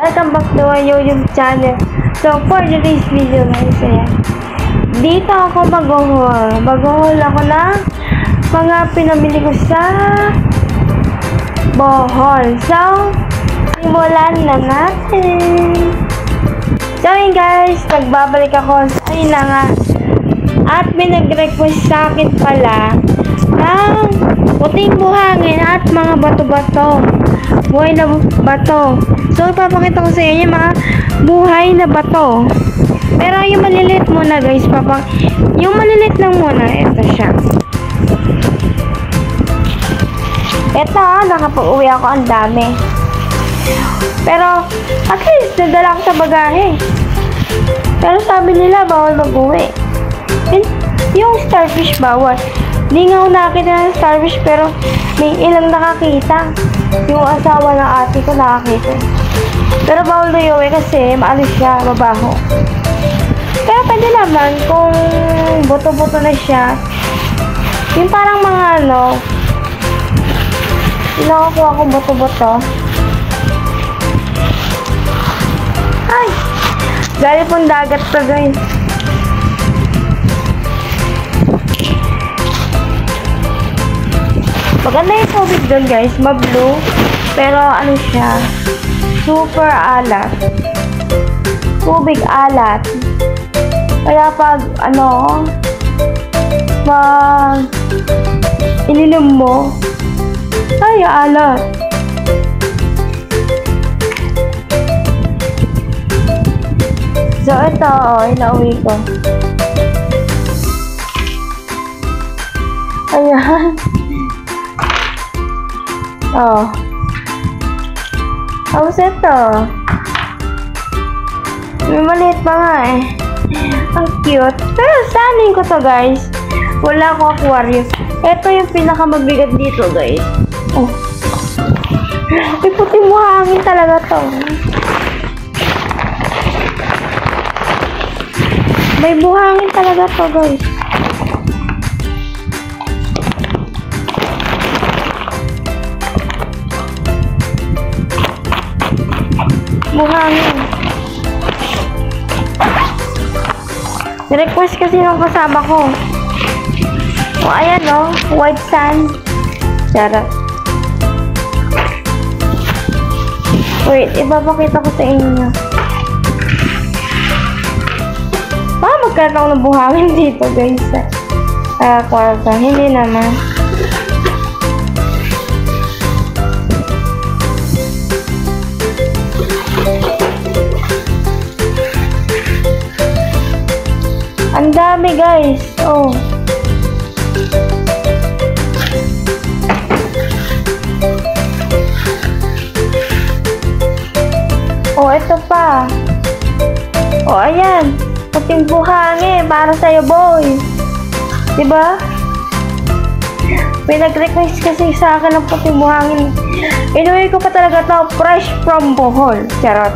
Welcome back to my YouTube channel. So for today's video guys, dito ako mag-haul. Mag-haul ako ng mga pinamili ko sa Bohol. So, simulan na natin. So yun guys, nagbabalik ako. Ayun na nga. At may nag-request sa akin pala ng puting buhangin at mga bato-bato. Buhay na bato. So, ipapakita ko sa inyo yung mga buhay na bato. Pero yung maliliit muna guys, yung maliliit lang muna, ito siya. Ito, nakapag-uwi ako, ang dami. Pero, at least, nadala ko sa bagahe. Pero sabi nila, bawal mag-uwi. Yung starfish, bawal. Hindi nga ako nakakita ng starfish, pero may ilang nakakita. Yung asawa ng ate ko nakakita. Pero bawal na iuwi kasi maalis siya, mabaho. Pero pwede naman kung buto-buto na siya. Yung parang mga ano, nakukuha ko buto-buto. Ay! Galing pong dagat to guys. Maganda yung tubig doon guys, ma-blue. Pero ano siya, super alat. Tubig alat. Kaya pag ano, pag ininom mo, ay alat. So ito, inauwi ko. Ayan. Oh. Tapos ito. May maliit pa nga eh. Ang cute. Pero sanin ko to guys. Wala ko aquarium. Ito yung pinakamabigat dito guys. Oh. May puting buhangin talaga to. May buhangin talaga to guys. Buhangin. Request kasi nung kasama ko. O ayan o, white sand. Charot. Wait, ipapakita ko sa inyo. Magkaroon ako ng buhangin dito guys. Kwarto. Hindi naman. Ang dami guys. Oh. Oh, ito pa. Oh, ayan. Puting buhangin para sa'yo, boy. Diba? May nag-request kasi sa akin ng puting buhangin. Inuwi ko pa talaga to. Fresh from Bohol. Charot.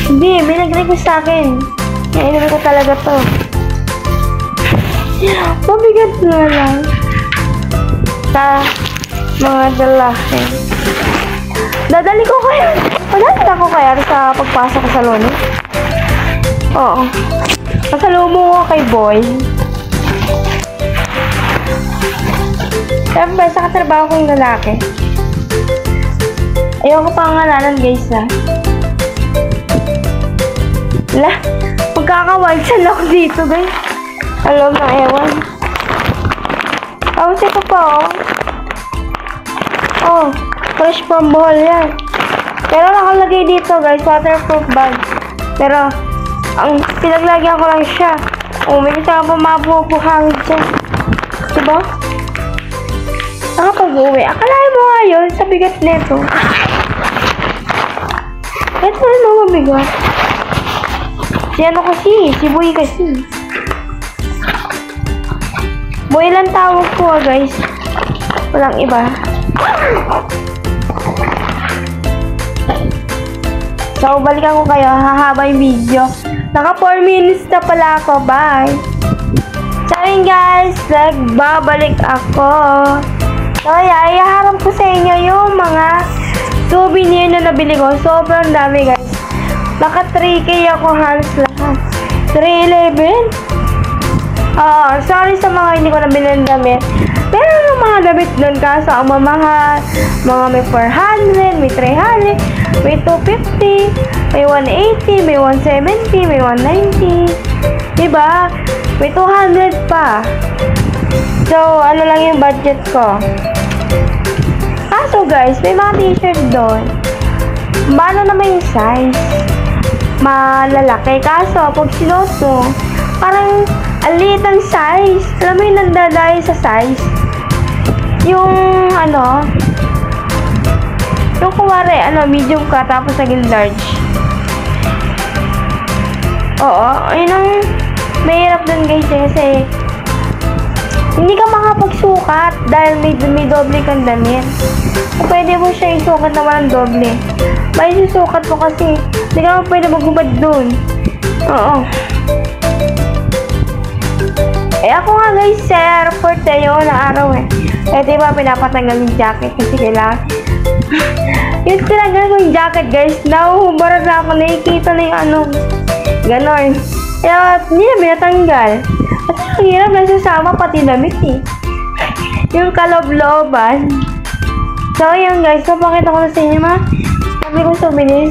Hindi, may nag-request sa akin. Inuwi ko talaga to. Mabigat na lang. Sa mga dalaki. Dadali ko kaya. Madali ko kaya sa pagpasok ko sa loni. Oo. Pasalubong ko kay boy. Siyempre, sa katrabaho kong lalaki. Ayoko pangalanan guys ha. Wala. Magkakawalsan ako dito guys. Alam na ewan. Tapos ito pa oh. Oh. Fresh from Bohol yan. Pero nakalagay dito guys. Waterproof bag. Pero ang pinaglagyan ko lang siya. Oh, may kasama pa mabubuhangin siya. Diba? Nakapag-uwi. Akalain mo nga yun sa bigat neto. Ito na mabigat. Si ano kasi? Si Boy kasi. Boy lang tawag ko guys. Walang iba. So, balikan ko kayo. Hahaba yung video. Naka 4 minutes na pala ako. Bye! So, yun guys. Nagbabalik ako. So, iaharap ko sa inyo yung mga souvenir na nabili ko. Sobrang dami, guys. Naka 3K ako halos lahat. 311? Sorry sa mga hindi ko nabili ng damit. Pero yung mga damit doon kaso ang mamahal. Mga may 400, may 300, may 250, may 180, may 170, may 190. Diba? May 200 pa. So, ano lang yung budget ko. Kaso guys, may mga t-shirt doon. Paano naman yung size? Malalaki. Kaso, pag sinuot mo, parang aliit ang size. Alam mo yung nandadayo sa size? Yung, yung kuwari, medium ka, tapos naging large. Oo, yun ang mahirap dun guys kasi hindi ka makapagsukat dahil may doble kang damit. So, pwede mo siya isukat na walang doble. May susukat mo kasi hindi ka naman pwede maghubad dun. Oo. Ako nga guys, sa airport yun na araw diba pinapatanggal yung jacket kasi kailangan. Yung tinanggal ko yung jacket guys, nahuhubaran na ako, nakikita na yung ganon. Kaya hindi na binatanggal. At ang hirap na sasama pati damit yung kalob-looban. So yun guys, papakita ko na sa inyo sabi ko souvenir.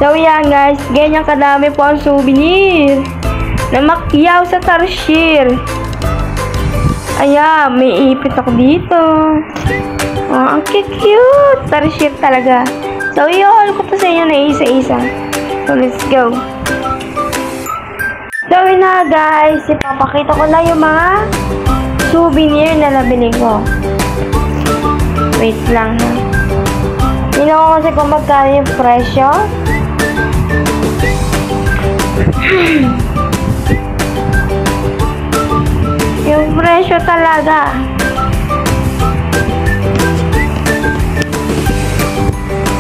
So yan guys, ganyan kadami po ang souvenir na Macquiao sa Tarsier. Ayan, may ipit ako dito. Ang cute. Tarsier talaga. So, i-haul ko to sa inyo na isa-isa. So, let's go. So, yun na guys. Ipapakita ko na yung mga souvenir na nabili ko. Wait lang ha. Tingnan ko kasi kung magkano yung presyo. Yung presyo talaga.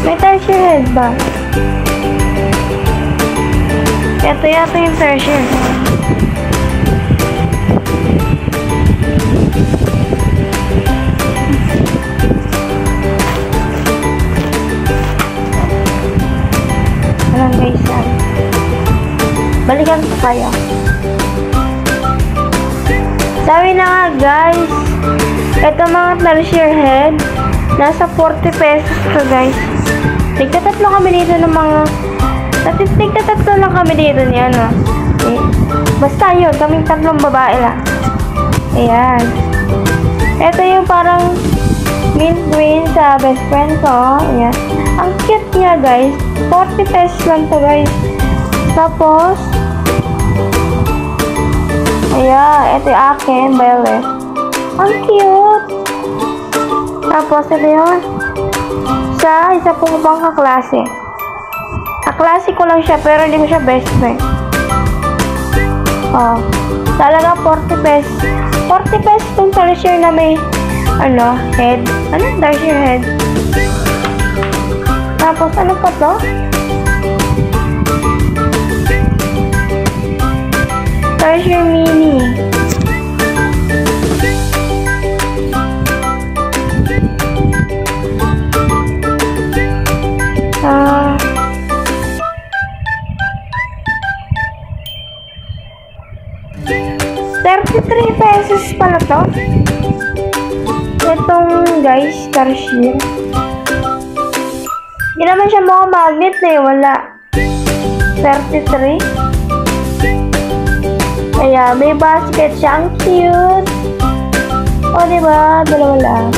May Tarsier head ba? Ito yata yung Tarsier. Alam guys, balikan ko kayo. Sabi na nga guys, ito mga Tarsier head, nasa 40 pesos to guys. Tigtatatlo kami dito ng mga, tigtatatlo lang kami dito ni basta yun, kaming tatlong babae lang. Ayan. Ito yung parang mint green sa best friend ko. Ayan. Ang cute niya guys, 40 pesos lang to guys. Tapos, ayan, ito yung akin, violet. Ang cute! Tapos, ito yun. Isa pong pang kaklase. Kaklase ko lang siya, pero hindi ko siya best friend. Talaga 40 pesos. 40 pesos itong Tarsier na may, head. Tarsier head. Tapos, ano pa to? Tarsier mini. $33 pesos pala to. Itong guys, Tarsier. Hindi naman siya mga magnet wala. 33. Ayan, may basket siya. Ang cute. Diba? Dalawa lang.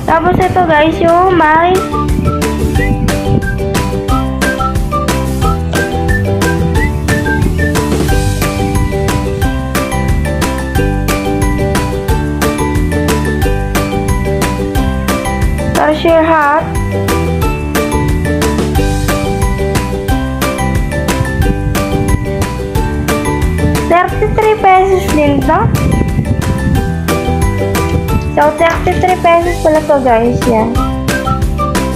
Tapos ito guys, yung may Tarsier hat. $33 pesos din to. So, 33 pesos pala to guys. Yan.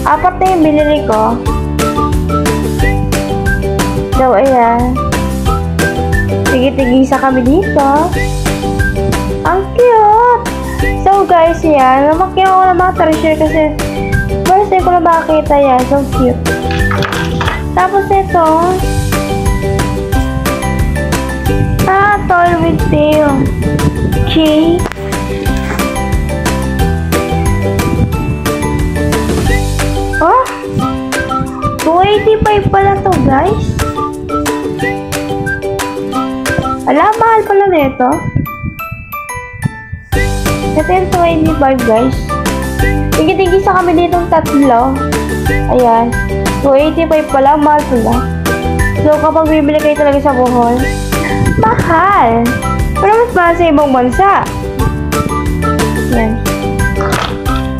4 na yung binili ko. So, ayan. Tigi-tigisa kami dito. Ang cute! So guys, yan. Namakyaw ko ng mga treasure kasi first time ko na makakita yan. So cute. Tapos ito. Toy with tail. Okay. Oh? 285 pala to guys. Alam, mahal pala nito. Ito yung 285 guys. Tinggi-tinggi sa kami ditong tatlo. Ayan. 285 pala, mahal pala. So kapag bibili kayo talaga sa Bohol, mahal. Pero mas mahal sa ibang bansa. Yan.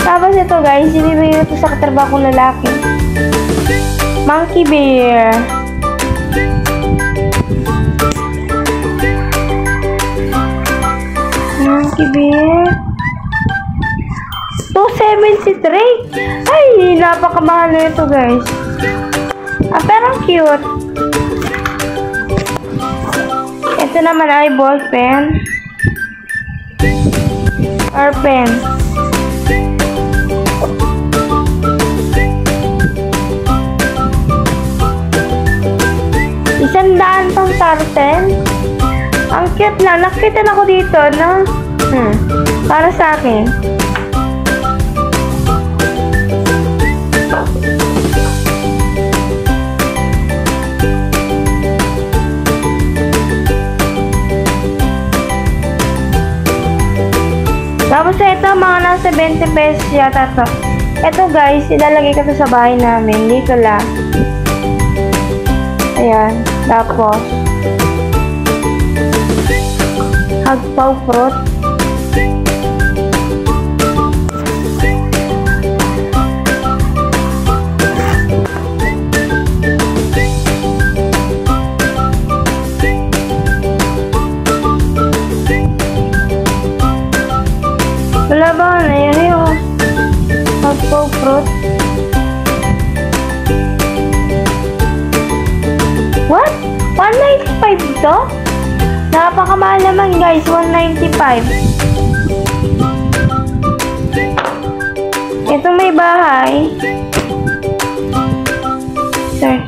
Tapos ito guys, ibibigay ito sa katrabaho kong lalaki. Monkey bear. Monkey bear. 273. Ay, napakamahal na ito guys. Pero cute. Ito naman ay ball pen or pen. $100 tong tartan. Ang cute lang. Nakita na ako dito, no? Para sa akin. Tapos ito, mga nasa 20 pesos yata to. Ito guys, ilalagay ko to sa bahay namin. Dito lang. Ayan. Tapos, hagpaw fruit. Wala ba? Ayan yun. Hagpaw fruit. What? 195 to? Napakamahal naman guys. 195. Ito may bahay. Sorry.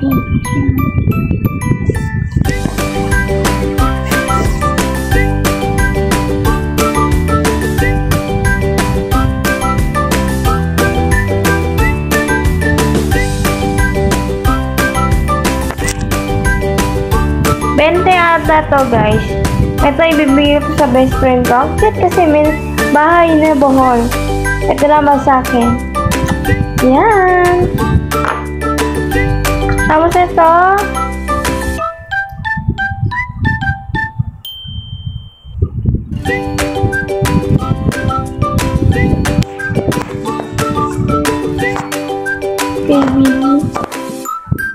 Bente ata to guys. Ito ibibigay ko sa best friend ko. Ang cute kasi may bahay na Bohol. Ito naman sa akin. Yan. Tapos ito.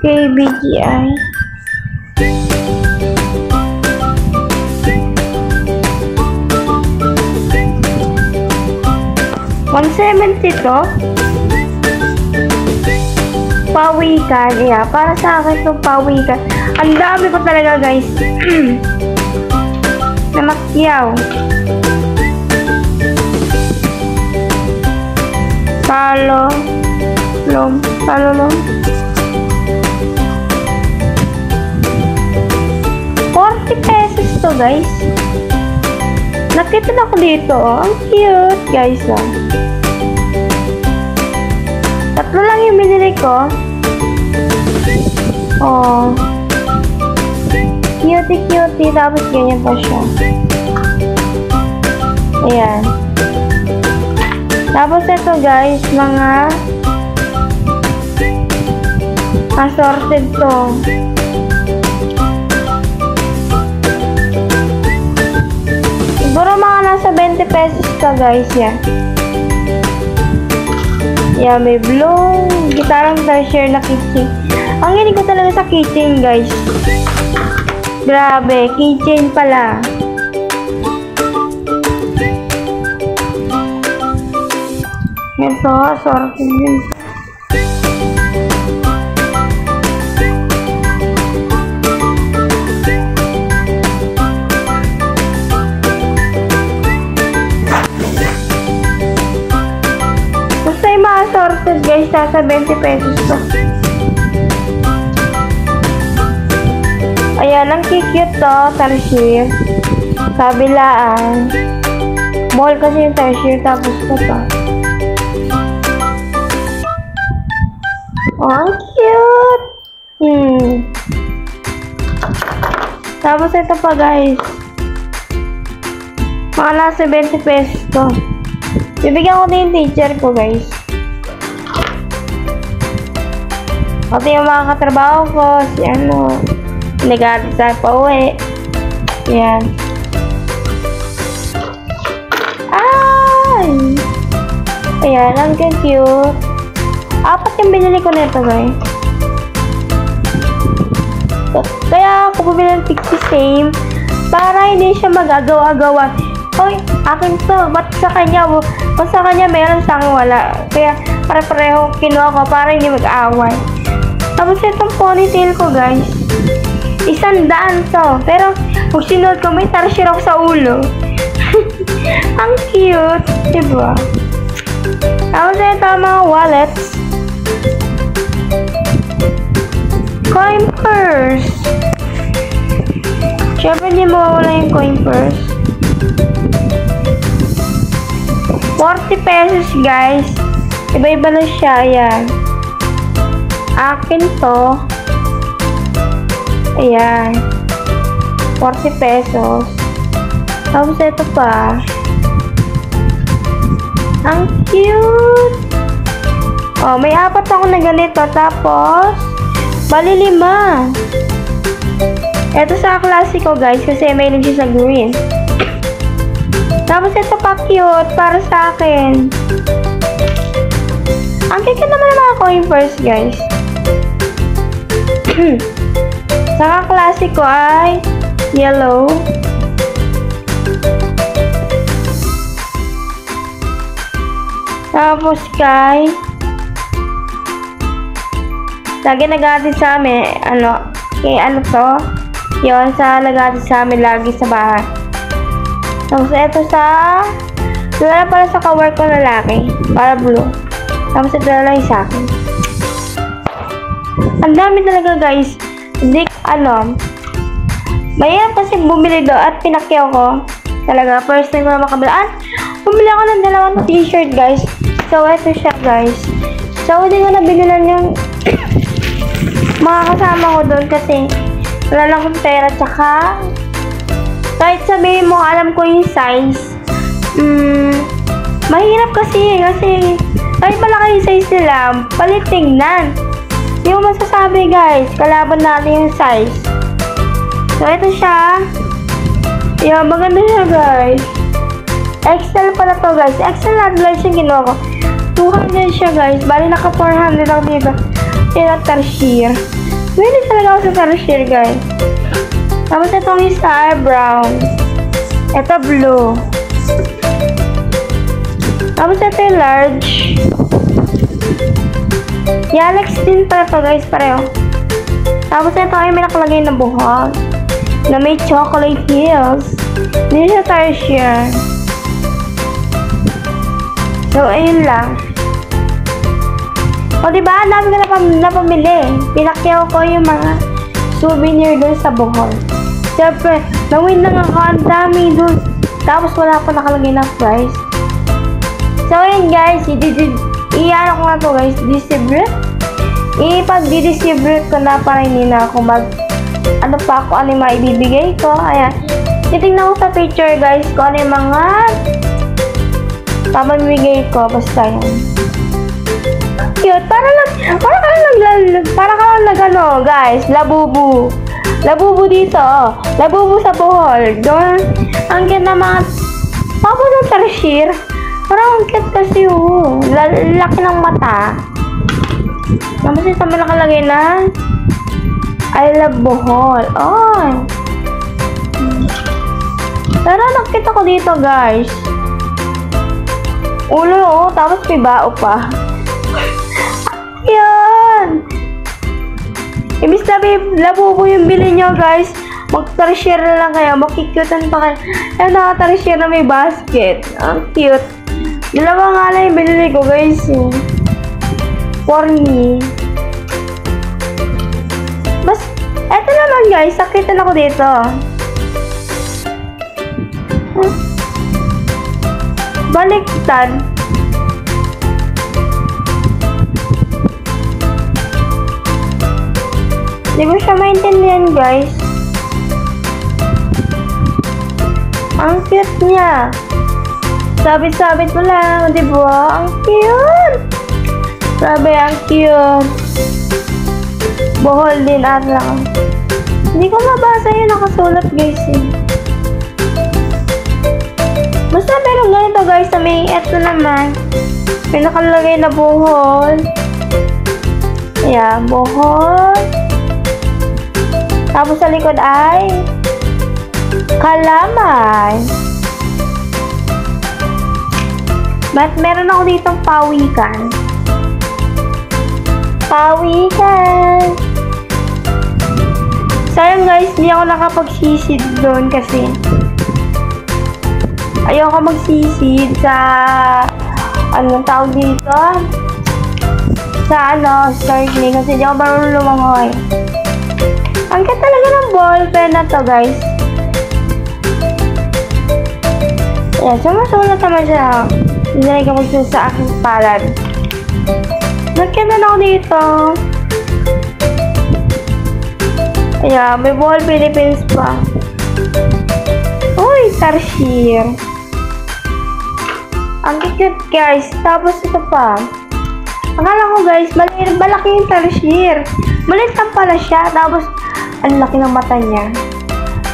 KBGI. $170 to. Pawikan. Yeah, para sa akin itong pawikan. Ang dami ko talaga guys. Namakyaw. Salolong. 40 pesos to guys. Nakita na ako dito, oh. Ang cute, guys, oh. Tatlo lang yung binili ko. Oh. Cutie. Tapos ganyan pa siya. Ayan. Tapos ito, guys, mga assorted to. Siguro mga nasa 20 pesos ka guys, yan. Yan, may blue, gitarang treasure na keychain. Ang hilig ko talaga sa keychain guys. Grabe, keychain pala. Ito, assorted din. guys, nasa 20 pesos to. Ayan, ang cute to, tarsier. Kabilaan. Mall kasi yung tarsier, tapos ito to. Oh, ang cute! Tapos ito pa guys. Mga nasa 20 pesos to. Bibigyan ko din yung teacher ko guys. Pati yung mga katrabaho ko, si ano, nag-aaral sa pauwi. Yan. Ay! Ayan, ang cute. 4 yung binili ko nito guys. Kaya ako bumili ng Pixie Same para hindi siya magagawa-gawa. Hoy, akin to. Ba't sa kanya? Ba't sa kanya meron sa akin wala? Kaya pare-pareho kinuha ko para hindi mag-away. Tapos itong ponytail ko guys. 100 to. Pero pag sinuot ko may tarsier ako sa ulo. Ang cute. Diba? Tapos ito mga wallets. Coin purse. Siyempre hindi mawawala yung coin purse. 40 pesos guys. Iba-iba na siya. Ayan. Akin to. Ayan. 40 pesos. Tapos ito pa. Ang cute. Oh, may 4 ako na ganito. Tapos bali 5. Ito sa klase ko guys kasi may siya sa green. Tapos ito pa cute para sa akin. Ang cute naman ng mga coin purse guys. Sa klase ko ay yellow. Tapos kay lagi nag-aatid sa amin, ano to? Yun, sa nag-aatid sa amin lagi sa bahay. Tapos ito wala pala sa ka-work ko lalaki, para blue. Tapos ito na lang sa akin. Ang dami talaga guys. Mahirap kasi bumili do at pinakyaw ko. Talaga, first time ko na makabili. Bumili ako ng 2 t-shirt guys. So, ito siya guys. So, hindi ko na binilan yung mga kasama ko doon kasi wala lang akong pera. Tsaka kahit sabihin mo alam ko yung size, mahirap kasi kahit malaki yung size nila, palit tingnan. Hindi mo masasabi guys, kalaban natin yung size. So ito siya. Yan, maganda siya guys. XL pala to guys. XL na lang siya ginawa ko. 200 siya guys. Bali naka 400 ako dito. Yan ang tarsier. Pwede talaga ako sa tarsier guys. Tapos itong isa brown. Ito blue. Tapos ito yung large. Yalex din pala to guys, pareho. Tapos ito ay may nakalagay na buhok na may chocolate heels. Hindi siya tarsier. So ayun lang. O diba, ang dami ko na pamili. Pinakyaw ko yung mga souvenir doon sa Bohol. Siyempre, nawin lang ako, ang dami doon. Tapos wala pa nakalagay na price. So ayun guys, i-ano ko na to guys, distribute. Ipag-distribute ko na para hindi na ako ano yung mga ibibigay ko. Ayan, titignan ko sa picture guys kung ano yung mga pamamigay ko. Basta yan. Cute. Para ka lang guys, labubu. Labubu dito, labubu sa Bohol. Doon, ang cute na mga papo ng tarsier. Parang ang cute kasi laki ng mata. Tapos ito may nakalagay na I love Bohol. Oh. Pero nakita ko dito guys. Ulo tapos may bao pa. Yan! Ibig sabihin, labubo yung bili nyo guys. Mag-tarsier na lang kayo. Makikyutan pa kayo. Ayun, naka-tarsier na may basket. Ang cute. 2 nga lang yung binili ko guys. for me. Mas, eto naman guys, sakitan ako dito. Baliktad. Di ko siya maintindihan guys. Ang cute niya. Sabit-sabit mo lang, di ba? Ang cute! Grabe, ang cute. Bohol din at lang. Hindi ko mabasa yung nakasulat guys eh. Basta meron ganito guys na may eto naman. May nakalagay na bohol. Ayan, bohol. Tapos sa likod ay kalamay. But meron ako ditong pawikan. Pawikan. Sayang guys, hindi ako nakapagsisid doon kasi ayoko magsisid sa anong tawag dito? Sa starting kasi hindi ako marunong lumangoy. Ang ganda talaga ng ballpen na to guys. Ayan, sumusulat naman siya. Hindi na ikaw magsulat sa aking palad. Nagkanda na ako dito. Ayan, may ball Philippines pa. Uy, tarsier. Ang cute guys. Tapos ito pa. Akala ko guys, malaki yung tarsier. Maliit lang pala siya. Tapos, ang laki ng mata niya.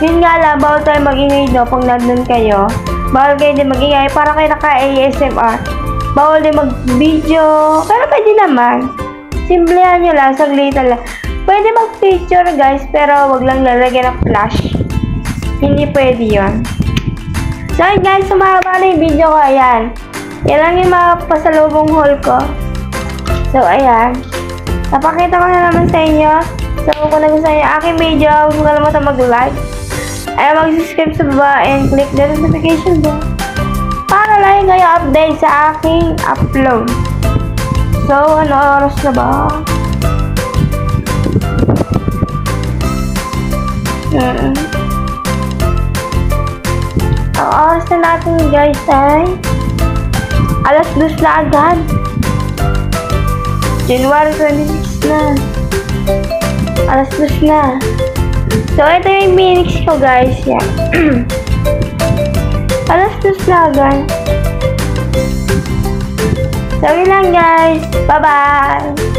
Yun nga lang, bawal tayo mag-ingay do pag nandun kayo. Bawal kayo din mag-ingay para kayo naka-ASMR. Bawal din mag-video. Pero pwede naman. Simplehan nyo lang, saglitan lang. Pwede mag-picture guys, pero wag lang lalagyan ng flash. Hindi pwede yun. So guys, sumaba na yung video ko. Ayan. Yan lang yung mga pasalubong haul ko. So ayan. Napakita ko na naman sa inyo. So kung nagustuhan niyo aking video, huwag mo kalimutan mag-like. Ay mag-subscribe sa baba and click the notification bell para lagi kayo update sa aking upload. So, ano oras na ba? Ang oras na natin guys ay alas 2 na agad. January 26 na. Alas 2 na. So, ito yung minix ko guys. Yan. Alas 2 na agad. So, yun lang guys. Bye-bye!